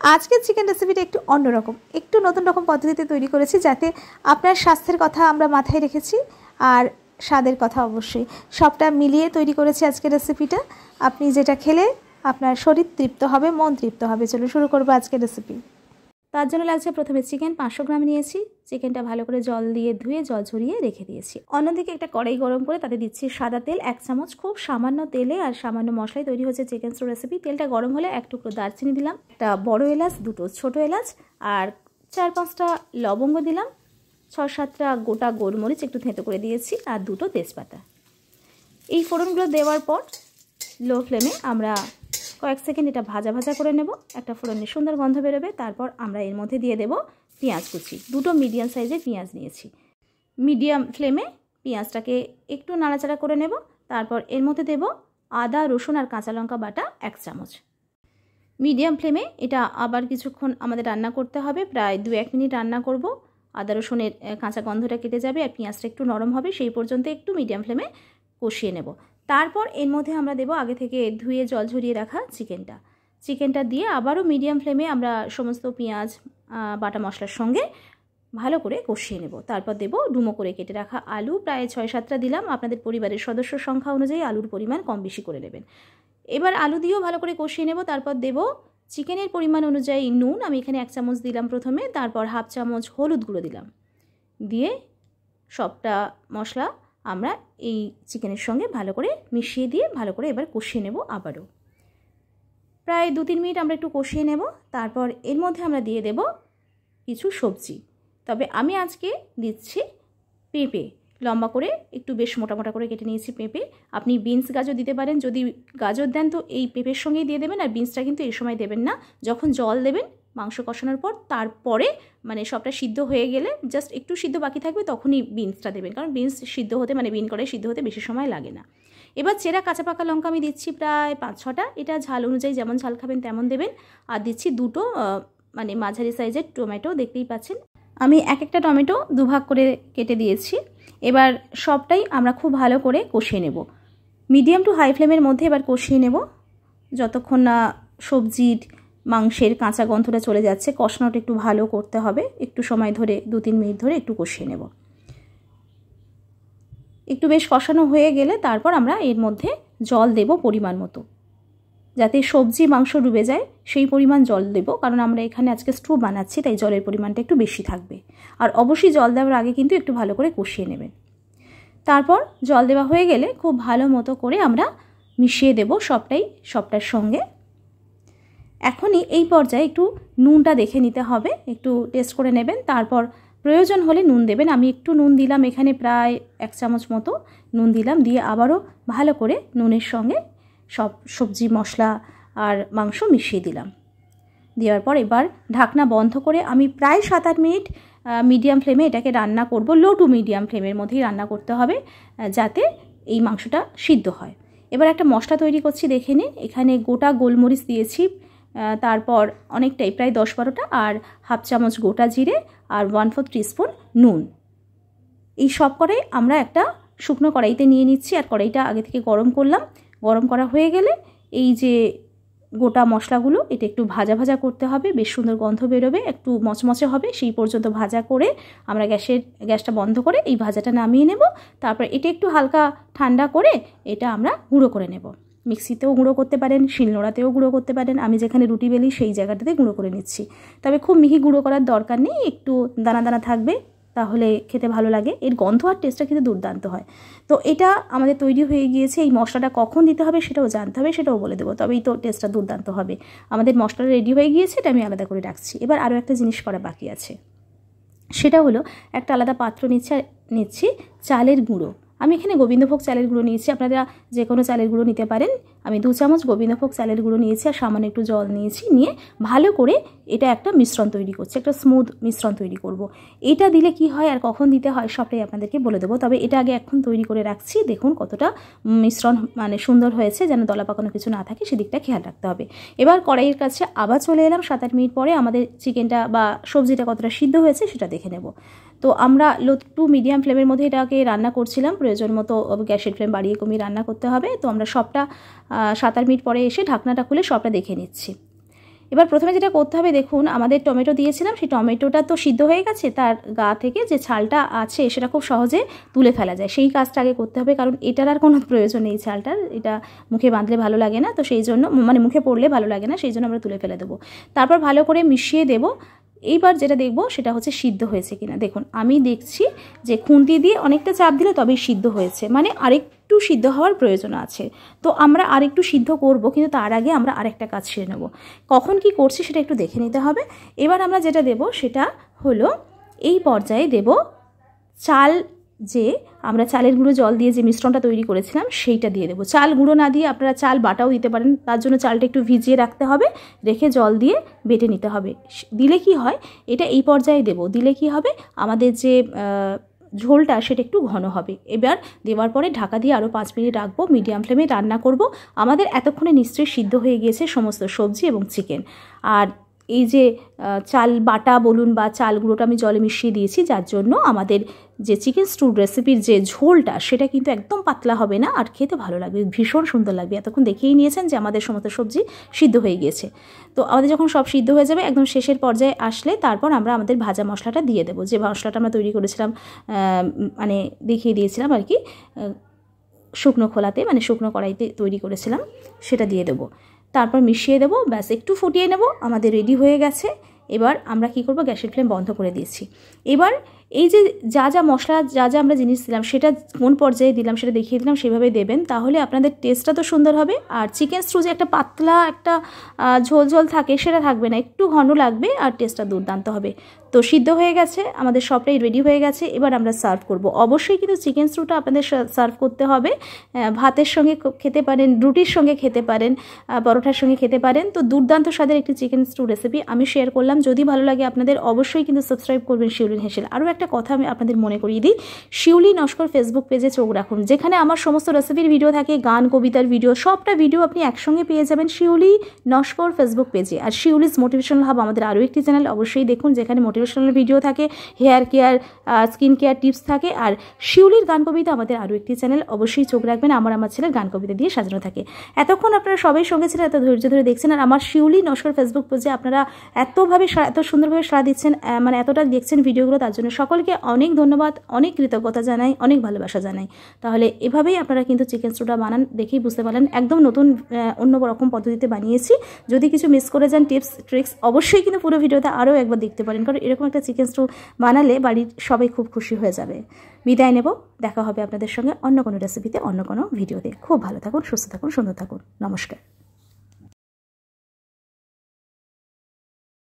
আজকের চিকেন রেসিপিটা একটু অন্যরকম, একটু নতুন রকম পদ্ধতিতে তৈরি করেছি, যাতে আপনার স্বাস্থ্যের কথা আমরা মাথায় রেখেছি আর স্বাদের কথা অবশ্যই সবটা মিলিয়ে তৈরি করেছি আজকের রেসিপিটা। আপনি যেটা খেলে আপনার শরীর তৃপ্ত হবে, মন তৃপ্ত হবে। চলো শুরু করবো আজকের রেসিপি। তার জন্য লাগছে প্রথমে চিকেন 500 গ্রাম নিয়েছি। চিকেনটা ভালো করে জল দিয়ে ধুয়ে জল ঝরিয়ে রেখে দিয়েছি। অন্যদিকে একটা কড়াই গরম করে তাতে দিচ্ছি সাদা তেল 1 চামচ। খুব সামান্য তেলে আর সামান্য মশলায় তৈরি হচ্ছে চিকেন স্টু রেসিপি। তেলটা গরম হলে 1 টুকরো দারচিনি দিলাম, একটা বড় এলাচ, 2টো ছোট এলাচ আর 4-5টা লবঙ্গ দিলাম, 6-7টা গোটা গোলমরিচ একটু থেঁতো করে দিয়েছি আর 2টো তেজপাতা। এই ফোড়নগুলো দেওয়ার পর লো ফ্লেমে আমরা কয়েক সেকেন্ড এটা ভাজা ভাজা করে নেব। একটা ফোড়নের সুন্দর গন্ধ বেরোবে। তারপর আমরা এর মধ্যে দিয়ে দেব পেঁয়াজ কুচি। 2টো মিডিয়াম সাইজের পেঁয়াজ নিয়েছি। মিডিয়াম ফ্লেমে পেঁয়াজটাকে একটু নাড়াচাড়া করে নেব। তারপর এর মধ্যে দেব আদা, রসুন আর কাঁচা লঙ্কা বাটা 1 চামচ। মিডিয়াম ফ্লেমে এটা আবার কিছুক্ষণ আমাদের রান্না করতে হবে, প্রায় 2-1 মিনিট রান্না করব। আদা রসুনের কাঁচা গন্ধটা কেটে যাবে আর পেঁয়াজটা একটু নরম হবে, সেই পর্যন্ত একটু মিডিয়াম ফ্লেমে কষিয়ে নেব। তারপর এর মধ্যে আমরা দেব আগে থেকে ধুয়ে জল ঝরিয়ে রাখা চিকেনটা দিয়ে আবারও মিডিয়াম ফ্লেমে আমরা সমস্ত পেঁয়াজ বাটা মশলার সঙ্গে ভালো করে কষিয়ে নেব। তারপর দেব ডুমো করে কেটে রাখা আলু, প্রায় 6-7টা দিলাম। আপনাদের পরিবারের সদস্য সংখ্যা অনুযায়ী আলুর পরিমাণ কম বেশি করে নেবেন। এবার আলু দিয়েও ভালো করে কষিয়ে নেব। তারপর দেব চিকেনের পরিমাণ অনুযায়ী নুন, আমি এখানে 1 চামচ দিলাম প্রথমে, তারপর 1/2 চামচ হলুদ গুঁড়ো দিলাম। দিয়ে সবটা মশলা আমরা এই চিকেনের সঙ্গে ভালো করে মিশিয়ে দিয়ে ভালো করে এবার কষিয়ে নেব। আবারও প্রায় 2-3 মিনিট আমরা একটু কষিয়ে নেব। তারপর এর মধ্যে আমরা দিয়ে দেব কিছু সবজি। তবে আমি আজকে দিচ্ছি পেঁপে, লম্বা করে একটু বেশ মোটা মোটা করে কেটে নিয়েছি পেঁপে। আপনি বিনস গাজর দিতে পারেন, যদি গাজর দেন তো এই পেঁপের সঙ্গেই দিয়ে দেবেন। আর বিনসটা কিন্তু এই সময় দেবেন না, যখন জল দেবেন মাংস কষানোর পর, তারপরে মানে সবটা সিদ্ধ হয়ে গেলে জাস্ট একটু সিদ্ধ বাকি থাকবে তখনই বিনসটা দেবেন, কারণ বিনস সিদ্ধ হতে মানে বিন করে সিদ্ধ হতে বেশি সময় লাগে না। এবার চেরা কাঁচা পাকা লঙ্কা আমি দিচ্ছি প্রায় 5-6টা, এটা ঝাল অনুযায়ী যেমন ঝাল খাবেন তেমন দেবেন। আর দিচ্ছি 2টো মানে মাঝারি সাইজের টমেটো, দেখতেই পাচ্ছেন আমি একটা টমেটো দুভাগ করে কেটে দিয়েছি। এবার সবটাই আমরা খুব ভালো করে কষিয়ে নেব, মিডিয়াম টু হাই ফ্লেমের মধ্যে এবার কষিয়ে নেব যতক্ষণ না সবজির মাংসের কাঁচা গন্ধটা চলে যাচ্ছে। কষানোটা একটু ভালো করতে হবে, একটু সময় ধরে 2-3 মিনিট ধরে একটু কষিয়ে নেব। একটু বেশ কষানো হয়ে গেলে তারপর আমরা এর মধ্যে জল দেব পরিমাণ মতো, যাতে সবজি মাংস ডুবে যায় সেই পরিমাণ জল দেব, কারণ আমরা এখানে আজকে স্টু বানাচ্ছি, তাই জলের পরিমাণটা একটু বেশি থাকবে। আর অবশ্যই জল দেওয়ার আগে কিন্তু একটু ভালো করে কষিয়ে নেবেন। তারপর জল দেওয়া হয়ে গেলে খুব ভালো মতো করে আমরা মিশিয়ে দেব সবটার সঙ্গে। এখনই এই পর্যায়ে একটু নুনটা দেখে নিতে হবে, একটু টেস্ট করে নেবেন। তারপর প্রয়োজন হলে নুন দেবেন। আমি একটু নুন দিলাম এখানে, প্রায় 1 চামচ মতো নুন দিলাম। দিয়ে আবারও ভালো করে নুনের সঙ্গে সব সবজি মশলা আর মাংস মিশিয়ে দিলাম। দেওয়ার পর এবার ঢাকনা বন্ধ করে আমি প্রায় 7-8 মিনিট মিডিয়াম ফ্লেমে এটাকে রান্না করব। লো টু মিডিয়াম ফ্লেমের মধ্যেই রান্না করতে হবে, যাতে এই মাংসটা সিদ্ধ হয়। এবার একটা মশলা তৈরি করছি, দেখে নিন। এখানে গোটা গোলমরিচ দিয়েছি, তারপর অনেকটাই প্রায় 10-12টা, আর 1/2 চামচ গোটা জিরে আর 1/4 টিস্পুন নুন। এই সব করে আমরা একটা শুকনো কড়াইতে নিয়ে নিচ্ছি। আর কড়াইটা আগে থেকে গরম করলাম। গরম করা হয়ে গেলে এই যে গোটা মশলাগুলো এটা একটু ভাজা ভাজা করতে হবে, বেশ সুন্দর গন্ধ বেরোবে, একটু মচমচে হবে, সেই পর্যন্ত ভাজা করে আমরা গ্যাসটা বন্ধ করে এই ভাজাটা নামিয়ে নেব। তারপর এটা একটু হালকা ঠান্ডা করে এটা আমরা গুঁড়ো করে নেব। মিক্সিতেও গুঁড়ো করতে পারেন, শিলনোড়াতেও গুঁড়ো করতে পারেন। আমি যেখানে রুটি বেলি সেই জায়গাটাতে গুঁড়ো করে নিচ্ছি। তবে খুব মিহি গুঁড়ো করার দরকার নেই, একটু দানা দানা থাকবে, তাহলে খেতে ভালো লাগে। এর গন্ধ আর টেস্টটা কিন্তু দুর্দান্ত হয়। তো এটা আমাদের তৈরি হয়ে গিয়েছে। এই মশলাটা কখন দিতে হবে সেটাও জানতে হবে, সেটাও বলে দেবো, তবেই তো টেস্টটা দুর্দান্ত হবে। আমাদের মশলাটা রেডি হয়ে গিয়েছে, এটা আমি আলাদা করে রাখছি। এবার আরও একটা জিনিস করা বাকি আছে, সেটা হলো একটা আলাদা পাত্র নিচ্ছি চালের গুঁড়ো। আমি এখানে গোবিন্দভোগ চালের গুঁড়ো নিয়েছি, আপনারা যে কোনো চালের গুঁড়ো নিতে পারেন। আমি 2 চামচ গোবিন্দভোগ চালের গুঁড়ো নিয়েছি আর সামান্য একটু জল নিয়েছি। নিয়ে ভালো করে এটা একটা মিশ্রণ তৈরি করছি, একটা স্মুথ মিশ্রণ তৈরি করব। এটা দিলে কি হয় আর কখন দিতে হয় সবটাই আপনাদেরকে বলে দেবো। তবে এটা আগে এখন তৈরি করে রাখছি। দেখুন কতটা মিশ্রণ মানে সুন্দর হয়েছে, যেন দলা পাকানো কিছু না থাকে, সেদিকটা খেয়াল রাখতে হবে। এবার কড়াইয়ের কাছে আবার চলে এলাম। 7-8 মিনিট পরে আমাদের চিকেনটা বা সবজিটা কতটা সিদ্ধ হয়েছে সেটা দেখে নেব। তো আমরা লো টু মিডিয়াম ফ্লেমের মধ্যে এটাকে রান্না করছিলাম। প্রয়োজন মতো গ্যাসের ফ্লেম বাড়িয়ে কমিয়ে রান্না করতে হবে। তো আমরা সবটা 7-8 মিনিট পরে এসে ঢাকনাটা খুলে সবটা দেখে নিচ্ছি। এবার প্রথমে যেটা করতে হবে, দেখুন আমাদের টমেটো দিয়েছিলাম, সেই টমেটোটা তো সিদ্ধ হয়ে গেছে, তার গা থেকে যে ছালটা আছে সেটা খুব সহজে তুলে ফেলা যায়, সেই কাজটা আগে করতে হবে, কারণ এটার আর কোনো প্রয়োজন নেই ছালটার, এটা মুখে বাঁধলে ভালো লাগে না, তো সেই জন্য মানে মুখে পড়লে ভালো লাগে না, সেই জন্য আমরা তুলে ফেলে দেবো। তারপর ভালো করে মিশিয়ে দেবো। এইবার যেটা দেখব সেটা হচ্ছে সিদ্ধ হয়েছে কিনা। দেখুন আমি দেখছি যে খুন্তি দিয়ে অনেকটা চাপ দিলে তবেই সিদ্ধ হয়েছে, মানে আরেকটু সিদ্ধ হওয়ার প্রয়োজন আছে। তো আমরা আরেকটু সিদ্ধ করব, কিন্তু তার আগে আমরা আরেকটা কাজ সেরে নেব। কখন কি করছি সেটা একটু দেখে নিতে হবে। এবার আমরা যেটা দেব সেটা হলো, এই পর্যায়ে দেব চাল, যে আমরা চালের গুঁড়ো জল দিয়ে যে মিশ্রণটা তৈরি করেছিলাম সেইটা দিয়ে দেবো। চাল গুঁড়ো না দিয়ে আপনারা চাল বাটাও দিতে পারেন, তার জন্য চালটা একটু ভিজিয়ে রাখতে হবে, রেখে জল দিয়ে বেটে নিতে হবে। দিলে কি হয়, এটা এই পর্যায়ে দেব, দিলে কি হবে আমাদের যে ঝোলটা সেটা একটু ঘন হবে। এবার দেওয়ার পরে ঢাকা দিয়ে আরও 5 মিনিট রাখবো, মিডিয়াম ফ্লেমে রান্না করব। আমাদের এতক্ষণে নিশ্চয়ই সিদ্ধ হয়ে গিয়েছে সমস্ত সবজি এবং চিকেন। আর এই যে চাল বাটা বলুন বা চাল গুঁড়োটা আমি জলে মিশিয়ে দিয়েছি, যার জন্য আমাদের যে চিকেন স্টু রেসিপির যে ঝোলটা সেটা কিন্তু একদম পাতলা হবে না, আর খেতে ভালো লাগবে, ভীষণ সুন্দর লাগবে। এতক্ষণ দেখেই নিয়েছেন যে আমাদের সমস্ত সবজি সিদ্ধ হয়ে গিয়েছে। তো আমাদের যখন সব সিদ্ধ হয়ে যাবে, একদম শেষের পর্যায়ে আসলে তারপর আমরা আমাদের ভাজা মশলাটা দিয়ে দেবো, যে মশলাটা আমরা তৈরি করেছিলাম, মানে দেখিয়ে দিয়েছিলাম আর কি, শুকনো খোলাতে মানে শুকনো কড়াইতে তৈরি করেছিলাম, সেটা দিয়ে দেবো। তারপর মিশিয়ে দেবো, ব্যাস একটু ফুটিয়ে নেব, আমাদের রেডি হয়ে গেছে। এবার আমরা কি করব, গ্যাসের ফ্লেম বন্ধ করে দিয়েছি। এবার এই যে যা মশলা যা আমরা জিনিস দিলাম সেটা কোন পর্যায়ে দিলাম সেটা দেখিয়ে দিলাম, সেভাবে দেবেন, তাহলে আপনাদের টেস্টটা তো সুন্দর হবে। আর চিকেন স্টু যে একটা পাতলা একটা ঝোল থাকে সেটা থাকবে না, একটু ঘন লাগবে, আর টেস্টটা দুর্দান্ত হবে। তো সিদ্ধ হয়ে গেছে, আমাদের সবটাই রেডি হয়ে গেছে। এবার আমরা সার্ভ করব। অবশ্যই কিন্তু চিকেন স্টুটা আপনাদের সার্ভ করতে হবে, ভাতের সঙ্গে খেতে পারেন, রুটির সঙ্গে খেতে পারেন, পরোটার সঙ্গে খেতে পারেন। তো দুর্দান্ত স্বাদের একটি চিকেন স্টু রেসিপি আমি শেয়ার করলাম। যদি ভালো লাগে আপনাদের, অবশ্যই কিন্তু সাবস্ক্রাইব করবেন শিউলির হেসেল। আরও একটা কথা আমি আপনাদের মনে করিয়ে দিই, শিউলি নস্কর ফেসবুক পেজে চোখ রাখুন, যেখানে আমার সমস্ত রেসিপির ভিডিও থাকে, গান কবিতার ভিডিও, সবটা ভিডিও আপনি একসঙ্গে পেয়ে যাবেন শিউলি নস্কর ফেসবুক পেজে। আর শিউলিজ মোটিভেশনাল হাব আমাদের আরও একটি চ্যানেল, অবশ্যই দেখুন, যেখানে মোটিভেশনাল ভিডিও থাকে, hair care, skin care tips থাকে। আর শিউলির গান কবিতা আমাদের আরও একটি চ্যানেল, অবশ্যই চোখ রাখবেন, আমার ছেলের গান কবিতা দিয়ে সাজানো থাকে। এতক্ষণ আপনারা সবাই সঙ্গে ছিলেন, এত ধৈর্য ধরে দেখছেন, আর আমার শিউলি নস্কর ফেসবুক পেজে আপনারা এত সুন্দরভাবে সাড়া দিচ্ছেন, মানে এতটা দেখছেন ভিডিওগুলো, তার জন্য সকলকে অনেক ধন্যবাদ, অনেক কৃতজ্ঞতা জানাই, অনেক ভালোবাসা জানাই। তাহলে এভাবেই আপনারা কিন্তু চিকেন স্টুটা বানান, দেখেই বুঝতে পারলেন একদম নতুন অন্য রকম পদ্ধতিতে বানিয়েছি। যদি কিছু মিস করে যান টিপস ট্রিক্স, অবশ্যই কিন্তু পুরো ভিডিওতে আরও একবার দেখতে পারেন, কারণ এরকম একটা চিকেন স্টু বানালে বাড়ির সবাই খুব খুশি হয়ে যাবে। বিদায় নেব, দেখা হবে আপনাদের সঙ্গে অন্য কোনো রেসিপিতে, অন্য কোনো ভিডিওতে। খুব ভালো থাকুন, সুস্থ থাকুন, সুন্দর থাকুন। নমস্কার।